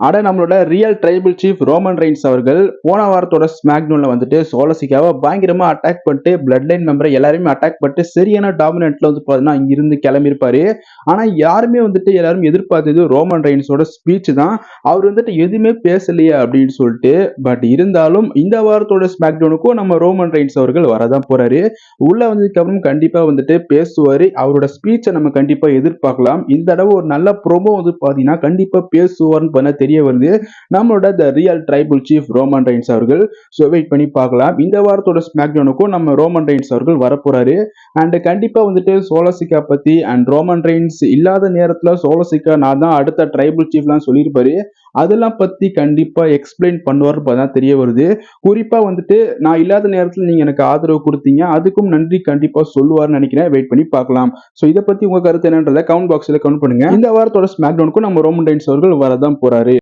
ஆனா நம்மளோட real tribal chief Roman Reigns அவர்கள் போன வாரத்தோட ஸ்மாக்டவுன்ல வந்துட்டு சோலசிக்காவை பயங்கரமா அட்டாக் பண்ணிட்டு பிளட் லைன் மெம்பரை எல்லாருமே அட்டாக் பண்ணிட்டு சரியான டாமினன்ட்ல வந்து பாத்தீங்கன்னா இங்கிருந்து கிளம்பியிருப்பாரு. ஆனா யாருமே வந்துட்டு எல்லாரும் எதிர்பார்த்தது ரோமன் ரெயின்ஸோட ஸ்பீச் தான். அவர் வந்துட்டு எதுவுமே பேசலையே அப்படின்னு சொல்லிட்டு. பட் இருந்தாலும் இந்த வாரத்தோட ஸ்மாக்டவுனுக்கும் நம்ம ரோமன் ரெயின்ஸ் அவர்கள் வரதான் போறாரு. உள்ள வந்ததுக்கு அப்புறம் கண்டிப்பா வந்துட்டு பேசுவாரு. அவரோட ஸ்பீச்சை நம்ம கண்டிப்பா எதிர்பார்க்கலாம். இந்த தடவை ஒரு நல்ல ப்ரோமோ வந்து பாத்தீங்கன்னா கண்டிப்பா பேசுவார்னு பண்ண தெரிய வருது நம்மளோட the real tribal chief Roman Reigns அவர்கள். ஸோ வெயிட் பண்ணி பார்க்கலாம். இந்த வாரத்தோட ஸ்மாக்டவுனுக்கும் நம்ம ரோமன் ரெயின்ஸ் அவர்கள் வரப்போறாரு. அண்ட் கண்டிப்பா வந்துட்டு சோலசிக்கா பத்தி அண்ட் ரோமன் ரெயின்ஸ் இல்லாத நேரத்துல சோலசிக்கா நான் தான் அடுத்த ட்ரைபிள் சீஃப்லாம் சொல்லியிருப்பாரு. அதெல்லாம் பத்தி கண்டிப்பா எக்ஸ்பிளைன் பண்ணுவார் தான் தெரிய வருது. குறிப்பா வந்துட்டு நான் இல்லாத நேரத்துல நீங்க எனக்கு ஆதரவு கொடுத்தீங்க, அதுக்கும் நன்றி கண்டிப்பா சொல்லுவார்னு நினைக்கிறேன். வெயிட் பண்ணி பார்க்கலாம். ஸோ இதை பத்தி உங்க கருத்து என்னன்றதை கமெண்ட் பாக்ஸ்ல கமெண்ட் பண்ணுங்க. இந்த வாரத்தோட ஸ்மாக்டவுனுக்கும் நம்ம ரோமன் ரெயின்ஸ் அவர்கள் வரதான் போறாரு.